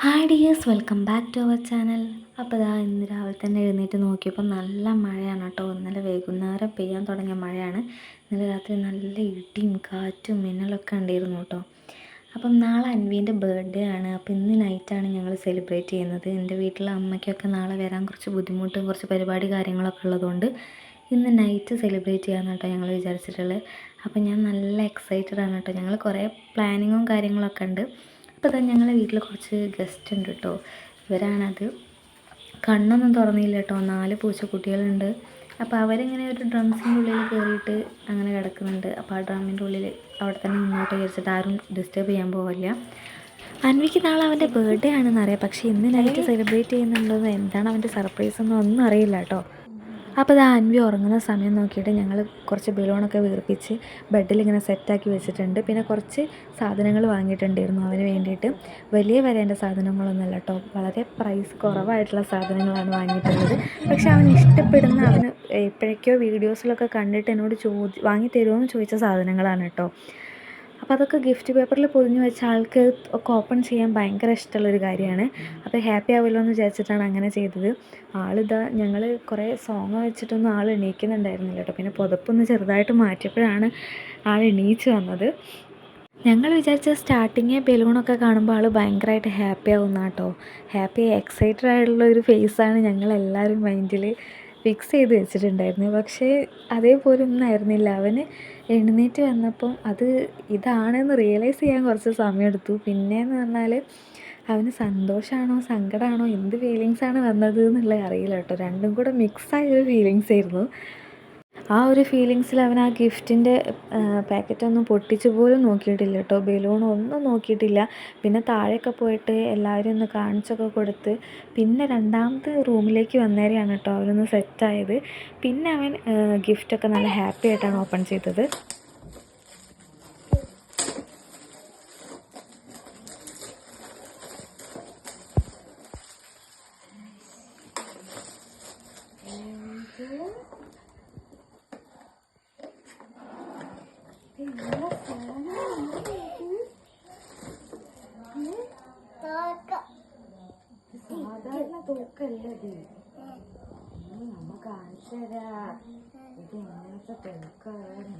Hi dears, welcome back to our channel. അപ്പോൾ ഇതാ ഇന്ന് രാവിലെ തന്നെ എഴുന്നേറ്റ് നോക്കിയപ്പോൾ നല്ല മഴയാണ് കേട്ടോ. ഇന്നലെ വൈകുന്നേരം പെയ്യാൻ തുടങ്ങിയ മഴയാണ്. ഇന്നലെ രാത്രി നല്ല ഇടിയും കാറ്റും മിന്നലൊക്കെ ഉണ്ടായിരുന്നു കേട്ടോ. അപ്പം നാളെ അൻവീൻ്റെ ബർത്ത്ഡേ ആണ്. അപ്പോൾ ഇന്ന് നൈറ്റാണ് ഞങ്ങൾ സെലിബ്രേറ്റ് ചെയ്യുന്നത്. എൻ്റെ വീട്ടിലെ അമ്മയ്ക്കൊക്കെ നാളെ വരാൻ കുറച്ച് ബുദ്ധിമുട്ടും കുറച്ച് പരിപാടി കാര്യങ്ങളൊക്കെ ഉള്ളതുകൊണ്ട് ഇന്ന് നൈറ്റ് സെലിബ്രേറ്റ് ചെയ്യാമെന്ന് കേട്ടോ ഞങ്ങൾ വിചാരിച്ചിട്ടുള്ളത്. അപ്പോൾ ഞാൻ നല്ല എക്സൈറ്റഡ് ആണ് കേട്ടോ. ഞങ്ങൾ കുറേ പ്ലാനിങ്ങും കാര്യങ്ങളൊക്കെ ഉണ്ട്. അപ്പോൾ തന്നെ ഞങ്ങളെ വീട്ടിൽ കുറച്ച് ഗസ്റ്റ് ഉണ്ട് കേട്ടോ. ഇവരാണത്. കണ്ണൊന്നും തുറന്നില്ല കേട്ടോ. 4 പൂച്ചക്കുട്ടികളുണ്ട്. അപ്പോൾ അവരിങ്ങനെ ഒരു ഡ്രംസിൻ്റെ ഉള്ളിൽ കയറിയിട്ട് അങ്ങനെ കിടക്കുന്നുണ്ട്. അപ്പോൾ ആ ഡ്രമ്മിൻ്റെ ഉള്ളിൽ അവിടെ തന്നെ മുന്നോട്ട് വിചാരിച്ചിട്ട് ആരും ഡിസ്റ്റർബ് ചെയ്യാൻ പോവില്ല. അൻവിക്ക് നാളെ അവൻ്റെ ബർത്ത്ഡേ ആണെന്ന് അറിയാം. പക്ഷേ ഇന്ന് നൈറ്റ് സെലിബ്രേറ്റ് ചെയ്യുന്നുണ്ടെന്ന് എന്താണ് അവൻ്റെ സർപ്രൈസ് ഒന്നും അറിയില്ല കേട്ടോ. അപ്പോൾ ഇത് അൻവി ഉറങ്ങുന്ന സമയം നോക്കിയിട്ട് ഞങ്ങൾ കുറച്ച് ബലൂണൊക്കെ വീർപ്പിച്ച് ബെഡിലിങ്ങനെ സെറ്റാക്കി വെച്ചിട്ടുണ്ട്. പിന്നെ കുറച്ച് സാധനങ്ങൾ വാങ്ങിയിട്ടുണ്ടായിരുന്നു അവന് വേണ്ടിയിട്ട്. വലിയ വിലേൻ്റെ സാധനങ്ങളൊന്നുമല്ല കേട്ടോ, വളരെ പ്രൈസ് കുറവായിട്ടുള്ള സാധനങ്ങളാണ് വാങ്ങിയിട്ടുള്ളത്. പക്ഷെ അവന് ഇഷ്ടപ്പെടുന്ന, അവന് എപ്പോഴൊക്കെയോ വീഡിയോസിലൊക്കെ കണ്ടിട്ട് എന്നോട് വാങ്ങി തരുമോ എന്ന് ചോദിച്ച സാധനങ്ങളാണ് കേട്ടോ. അപ്പോൾ അതൊക്കെ ഗിഫ്റ്റ് പേപ്പറിൽ പൊതിഞ്ഞ് വെച്ച ആൾക്ക് ഒക്കെ ഓപ്പൺ ചെയ്യാൻ ഭയങ്കര ഇഷ്ടമുള്ളൊരു കാര്യമാണ്. അപ്പോൾ ഹാപ്പി ആവുമല്ലോ എന്ന് വിചാരിച്ചിട്ടാണ് അങ്ങനെ ചെയ്തത്. ആളിതാ ഞങ്ങൾ കുറേ സോങ് വെച്ചിട്ടൊന്നും ആൾ എണീക്കുന്നുണ്ടായിരുന്നില്ല കേട്ടോ. പിന്നെ പുതപ്പൊന്ന് ചെറുതായിട്ട് മാറ്റിയപ്പോഴാണ് ആൾ എണീച്ച് വന്നത്. ഞങ്ങൾ വിചാരിച്ച സ്റ്റാർട്ടിങ്ങേ ബലൂണൊക്കെ കാണുമ്പോൾ ആൾ ഭയങ്കരമായിട്ട് ഹാപ്പി ആവുന്ന കേട്ടോ. ഹാപ്പി എക്സൈറ്റഡ് ആയിട്ടുള്ള ഒരു ഫേസാണ് ഞങ്ങളെല്ലാവരും മൈൻഡിൽ ഫിക്സ് ചെയ്ത് വെച്ചിട്ടുണ്ടായിരുന്നു. പക്ഷേ അതേപോലെ ഒന്നും ആയിരുന്നില്ല. അവന് എഴുന്നേറ്റ് വന്നപ്പം ഇതാണെന്ന് റിയലൈസ് ചെയ്യാൻ കുറച്ച് സമയമെടുത്തു. പിന്നെയെന്ന് പറഞ്ഞാൽ അവന് സന്തോഷമാണോ സങ്കടമാണോ എന്ത് ഫീലിങ്സാണ് വന്നത് എന്നുള്ളത് അറിയില്ല കേട്ടോ. രണ്ടും കൂടെ മിക്സായൊരു ഫീലിങ്സ് ആയിരുന്നു. ആ ഒരു ഫീലിങ്സിൽ അവൻ ആ ഗിഫ്റ്റിൻ്റെ പാക്കറ്റൊന്നും പൊട്ടിച്ച് പോലും നോക്കിയിട്ടില്ല കേട്ടോ. ബലൂണൊന്നും നോക്കിയിട്ടില്ല. പിന്നെ താഴെയൊക്കെ പോയിട്ട് എല്ലാവരും ഒന്ന് കാണിച്ചൊക്കെ കൊടുത്ത് പിന്നെ രണ്ടാമത്തെ റൂമിലേക്ക് വന്നേരെയാണ് കേട്ടോ അവനൊന്ന് സെറ്റായത്. പിന്നെ അവൻ ഗിഫ്റ്റൊക്കെ നല്ല ഹാപ്പി ആയിട്ടാണ് ഓപ്പൺ ചെയ്തത്. സാധാരണ തോക്കല്ലത്, നമ്മ കാണിച്ചു തരാം. ഇത് എങ്ങനത്തെ തോക്കാണ്.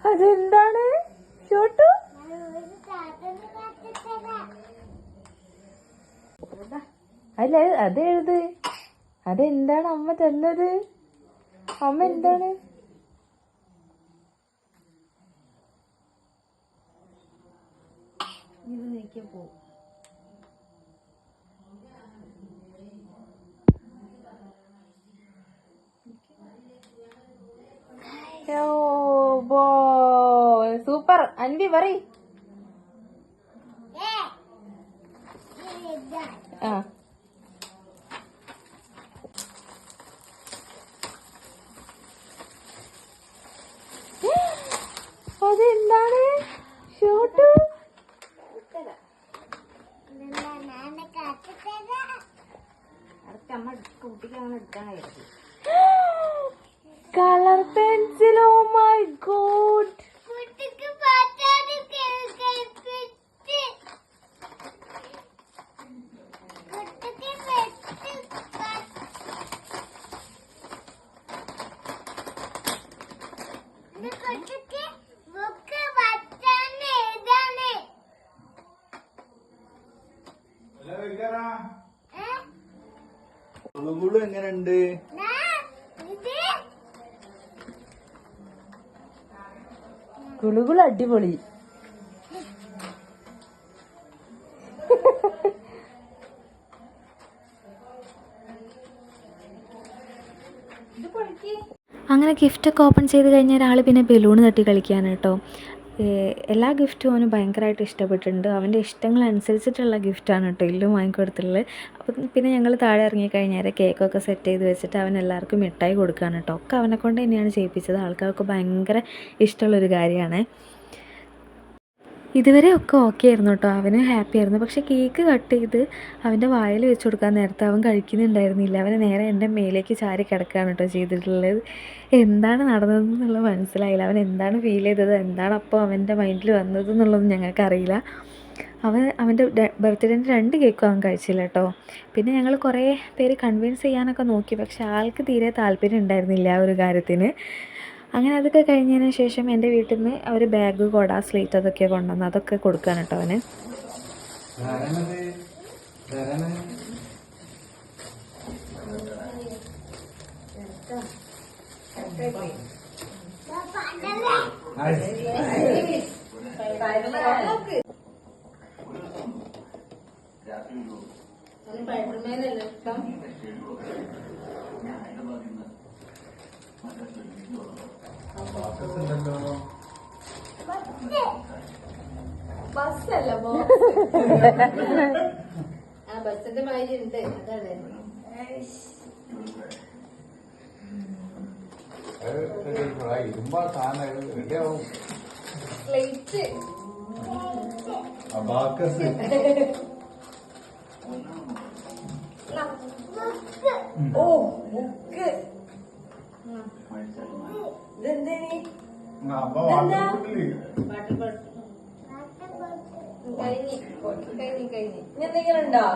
അതെന്താണ് ചോട്ടു? അല്ല അതെഴുത്. അതെന്താണ് അമ്മ തന്നത്? അമ്മ എന്താണ്? ഇത് നീക്കാൻ പോകും. സൂപ്പർ. അൻവി പറയ്. ആ അതെന്താണ് ഷോട്ടു? Colour pencil. Oh my God. കുളുകുളു എങ്ങനെയുണ്ട്? കുളുകുളു അടിപൊളി. അങ്ങനെ ഗിഫ്റ്റൊക്കെ ഓപ്പൺ ചെയ്ത് കഴിഞ്ഞാൽ ഒരാൾ പിന്നെ ബലൂൺ തട്ടി കളിക്കാൻ കേട്ടോ. എല്ലാ ഗിഫ്റ്റും അവന് ഭയങ്കരമായിട്ട് ഇഷ്ടപ്പെട്ടിട്ടുണ്ട്. അവൻ്റെ ഇഷ്ടങ്ങളനുസരിച്ചിട്ടുള്ള ഗിഫ്റ്റാണ് കേട്ടോ എല്ലാം വാങ്ങിക്കൊടുത്തിട്ടുള്ളത്. അപ്പം പിന്നെ ഞങ്ങൾ താഴെ ഇറങ്ങിക്കഴിഞ്ഞാൽ കേക്കൊക്കെ സെറ്റ് ചെയ്ത് വെച്ചിട്ട് അവൻ എല്ലാവർക്കും മിഠായി കൊടുക്കുകയാണ് കേട്ടോ. ഒക്കെ അവനെ കൊണ്ട് തന്നെയാണ് ചെയ്യിപ്പിച്ചത്. ആൾക്കാർക്ക് ഭയങ്കര ഇഷ്ടമുള്ളൊരു കാര്യമാണ്. ഇതുവരെ ഒക്കെ ഓക്കെ ആയിരുന്നു കേട്ടോ, അവന് ഹാപ്പി ആയിരുന്നു. പക്ഷേ കേക്ക് കട്ട് ചെയ്ത് അവൻ്റെ വായിൽ വെച്ച് കൊടുക്കാൻ നേരത്തെ അവൻ കഴിക്കുന്നുണ്ടായിരുന്നില്ല. അവന് നേരെ എൻ്റെ മേലേക്ക് ചാരി കിടക്കുകയാണ് കേട്ടോ ചെയ്തിട്ടുള്ളത്. എന്താണ് നടന്നതെന്നുള്ളത് മനസ്സിലായില്ല. അവൻ എന്താണ് ഫീൽ ചെയ്തത്, എന്താണ് അപ്പോൾ അവൻ്റെ മൈൻഡിൽ വന്നത് എന്നുള്ളതൊന്നും ഞങ്ങൾക്കറിയില്ല. അവൻ്റെ ബർത്ത്ഡേൻ്റെ 2 കേക്കും അവൻ കഴിച്ചില്ല കേട്ടോ. പിന്നെ ഞങ്ങൾ കുറേ പേര് കൺവിൻസ് ചെയ്യാനൊക്കെ നോക്കി, പക്ഷേ ആൾക്ക് തീരെ താല്പര്യം ഉണ്ടായിരുന്നില്ല ആ ഒരു കാര്യത്തിന്. അങ്ങനെ അതൊക്കെ കഴിഞ്ഞതിന് ശേഷം എൻ്റെ വീട്ടിൽ നിന്ന് അവർ ബാഗ്, കുട, സ്ലേറ്റ് അതൊക്കെ കൊണ്ടുവന്ന് അതൊക്കെ കൊടുക്കാൻ കേട്ടോ അവന്. ബസ്സല്ല ആ ബസ്സിന്റെ മാതിരി ഉണ്ട്. അതാണ് ഇരുമ്പാ സാധനം റെഡിയാവും. ഓ ബുക്ക് ഇതെന്തേനി വാട്ടർ ബോട്ടിൽ കഴിഞ്ഞ് ഇനി എന്തെങ്കിലും ഉണ്ടോ?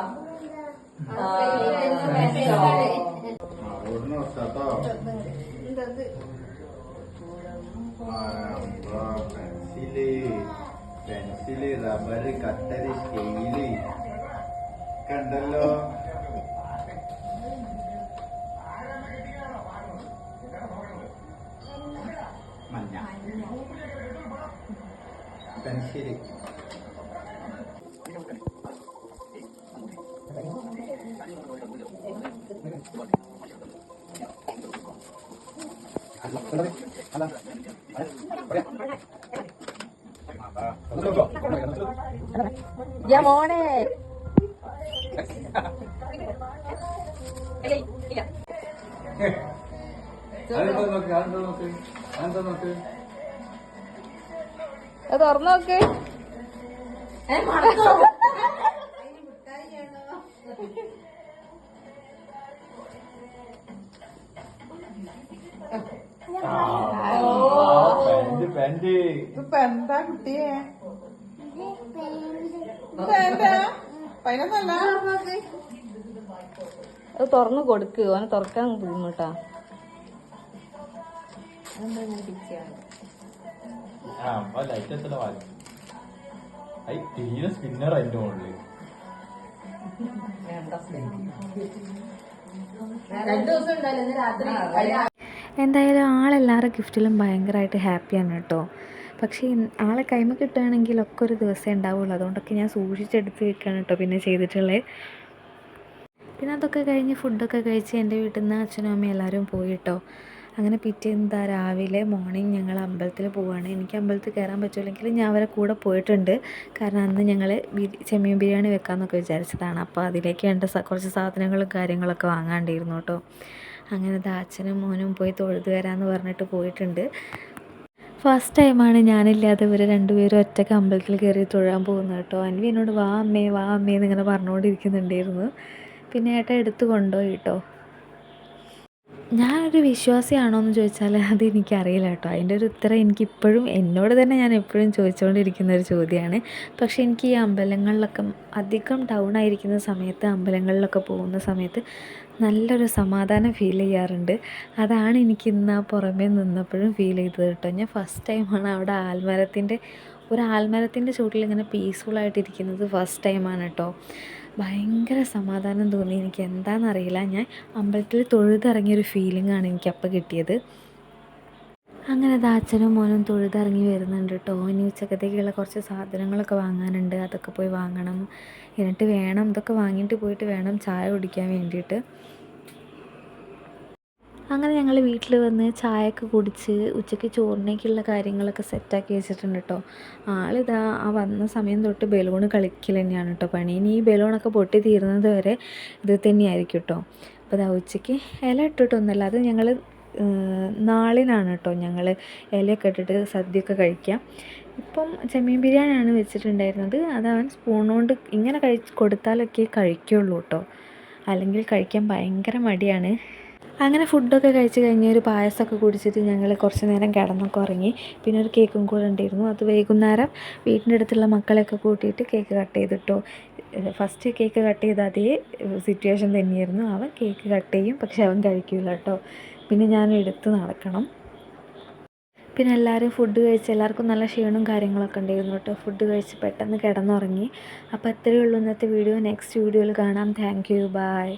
പെൻസില്, റബ്ബറ്, കട്ടര്, സ്കെയില് കണ്ടല്ലോ. മഞ്ഞ പെൻസില്. മോനെ അത് തുറന്നു നോക്ക്. ഇപ്പൊ എന്താ കുട്ടിയെ പൈനല്ല അത് തുറന്നു കൊടുക്ക്. ഓനെ തുറക്കാൻ ബുദ്ധിമുട്ടാ. സ്പിന്നർ അതിന്റെ മുകളിൽ 2 ദിവസം ഉണ്ടായില്ല. ഇന്ന് രാത്രി എന്തായാലും ആളെല്ലാവരുടെ ഗിഫ്റ്റിലും ഭയങ്കരമായിട്ട് ഹാപ്പിയാണ് കേട്ടോ. പക്ഷേ ആളെ കൈമ കിട്ടുകയാണെങ്കിൽ ഒക്കെ ഒരു ദിവസമേ ഉണ്ടാവുള്ളൂ. അതുകൊണ്ടൊക്കെ ഞാൻ സൂക്ഷിച്ചെടുത്ത് വെക്കുകയാണ് കേട്ടോ പിന്നെ ചെയ്തിട്ടുള്ളത്. പിന്നെ അതൊക്കെ കഴിഞ്ഞ് ഫുഡൊക്കെ കഴിച്ച് എൻ്റെ വീട്ടിൽ നിന്ന് അച്ഛനും അമ്മയും എല്ലാവരും പോയി കേട്ടോ. അങ്ങനെ പിറ്റേന്ന് രാവിലെ മോർണിംഗ് ഞങ്ങൾ അമ്പലത്തിൽ പോവുകയാണ്. എനിക്ക് അമ്പലത്തിൽ കയറാൻ പറ്റില്ലെങ്കിൽ ഞാൻ അവരെ കൂടെ പോയിട്ടുണ്ട്. കാരണം അന്ന് ഞങ്ങൾ ചെമ്മീൻ ബിരിയാണി വെക്കാമെന്നൊക്കെ വിചാരിച്ചതാണ്. അപ്പോൾ അതിലേക്ക് വേണ്ട കുറച്ച് സാധനങ്ങളും കാര്യങ്ങളൊക്കെ വാങ്ങാണ്ടിരുന്നു കേട്ടോ. അങ്ങനെ അച്ഛനും മോനും പോയി തൊഴുത് വരാമെന്ന് പറഞ്ഞിട്ട് പോയിട്ടുണ്ട്. ഫസ്റ്റ് ടൈമാണ് ഞാനില്ലാതെ ഇവർ രണ്ടുപേരും ഒറ്റയ്ക്ക് അമ്പലത്തിൽ കയറി തൊഴാൻ പോകുന്നത് കേട്ടോ. അൻവി എന്നോട് വാ അമ്മേ എന്നിങ്ങനെ പറഞ്ഞുകൊണ്ടിരിക്കുന്നുണ്ടായിരുന്നു. പിന്നെ ഏട്ടൻ എടുത്ത് കൊണ്ടുപോയി കേട്ടോ. ഞാനൊരു വിശ്വാസിയാണോ എന്ന് ചോദിച്ചാൽ അത് എനിക്കറിയില്ല കേട്ടോ. അതിൻ്റെ ഒരു ഉത്തരം എനിക്കിപ്പോഴും എന്നോട് തന്നെ ഞാൻ എപ്പോഴും ചോദിച്ചുകൊണ്ടിരിക്കുന്ന ഒരു ചോദ്യമാണ്. പക്ഷേ എനിക്ക് ഈ അമ്പലങ്ങളിലൊക്കെ അധികം ഡൗൺ ആയിരിക്കുന്ന സമയത്ത് അമ്പലങ്ങളിലൊക്കെ പോകുന്ന സമയത്ത് നല്ലൊരു സമാധാനം ഫീൽ ചെയ്യാറുണ്ട്. അതാണ് എനിക്ക് ഇന്ന് ആ പുറമേ നിന്നപ്പോഴും ഫീൽ ചെയ്തത് കേട്ടോ. ഞാൻ ഫസ്റ്റ് ടൈമാണ് അവിടെ ആൽമരത്തിൻ്റെ ചുവട്ടിൽ ഇങ്ങനെ പീസ്ഫുള്ളായിട്ടിരിക്കുന്നത് ഫസ്റ്റ് ടൈമാണ് കേട്ടോ. ഭയങ്കര സമാധാനം തോന്നി. എനിക്ക് എന്താണെന്നറിയില്ല, ഞാൻ അമ്പലത്തിൽ തൊഴുതിറങ്ങിയൊരു ഫീലിംഗാണ് എനിക്കപ്പോൾ കിട്ടിയത്. അങ്ങനെ അച്ഛനും മോനും തൊഴുതിറങ്ങി വരുന്നുണ്ട് കേട്ടോ. ഇനി ഉച്ചക്കത്തേക്കുള്ള കുറച്ച് സാധനങ്ങളൊക്കെ വാങ്ങാനുണ്ട്, അതൊക്കെ പോയി വാങ്ങണം. എന്നിട്ട് വേണം ഇതൊക്കെ വാങ്ങിയിട്ട് പോയിട്ട് വേണം ചായ കുടിക്കാൻ വേണ്ടിയിട്ട്. അങ്ങനെ ഞങ്ങൾ വീട്ടിൽ വന്ന് ചായയൊക്കെ കുടിച്ച് ഉച്ചയ്ക്ക് ചോറിനേക്കുള്ള കാര്യങ്ങളൊക്കെ സെറ്റാക്കി വെച്ചിട്ടുണ്ട് കേട്ടോ. ആളിതാ ആ വന്ന സമയം തൊട്ട് ബലൂൺ കളിക്കൽ തന്നെയാണ് കേട്ടോ പണി. ഇനി ഈ ബലൂണൊക്കെ പൊട്ടി തീരുന്നത് വരെ ഇത് തന്നെയായിരിക്കും കേട്ടോ. അപ്പോൾ ഇതാ ഉച്ചയ്ക്ക് ഇല ഇട്ടിട്ടൊന്നുമല്ല, അത് ഞങ്ങൾ നാളിനാണ് കേട്ടോ ഞങ്ങൾ ഇലയൊക്കെ ഇട്ടിട്ട് സദ്യയൊക്കെ കഴിക്കാം. ഇപ്പം ചെമ്മീൻ ബിരിയാണിയാണ് വെച്ചിട്ടുണ്ടായിരുന്നത്. അതവൻ സ്പൂൺ കൊണ്ട് ഇങ്ങനെ കൊടുത്താലൊക്കെ കഴിക്കുള്ളൂ കേട്ടോ, അല്ലെങ്കിൽ കഴിക്കാൻ ഭയങ്കര മടിയാണ്. അങ്ങനെ ഫുഡൊക്കെ കഴിച്ച് കഴിഞ്ഞ് ഒരു പായസമൊക്കെ കുടിച്ചിട്ട് ഞങ്ങൾ കുറച്ച് നേരം കിടന്നൊക്കെ ഉറങ്ങി. പിന്നെ ഒരു കേക്കും കൂടെ ഉണ്ടായിരുന്നു. അത് വൈകുന്നേരം വീടിൻ്റെ അടുത്തുള്ള മക്കളെയൊക്കെ കൂട്ടിയിട്ട് കേക്ക് കട്ട് ചെയ്തിട്ടോ. ഫസ്റ്റ് കേക്ക് കട്ട് ചെയ്ത അതേ സിറ്റുവേഷൻ തന്നെയായിരുന്നു. അവൻ കേക്ക് കട്ട് ചെയ്യും, പക്ഷെ അവൻ കഴിക്കില്ല കേട്ടോ. പിന്നെ ഞാൻ എടുത്ത് നടക്കണം. പിന്നെ എല്ലാവരും ഫുഡ് കഴിച്ച് എല്ലാവർക്കും നല്ല ക്ഷീണവും കാര്യങ്ങളൊക്കെ ഉണ്ടായിരുന്നു കേട്ടോ. ഫുഡ് കഴിച്ച് പെട്ടെന്ന് കിടന്നുറങ്ങി. അപ്പോൾ അത്രയേ ഉള്ളൂ ഇന്നത്തെ വീഡിയോ. നെക്സ്റ്റ് വീഡിയോയിൽ കാണാം. Thank you, by.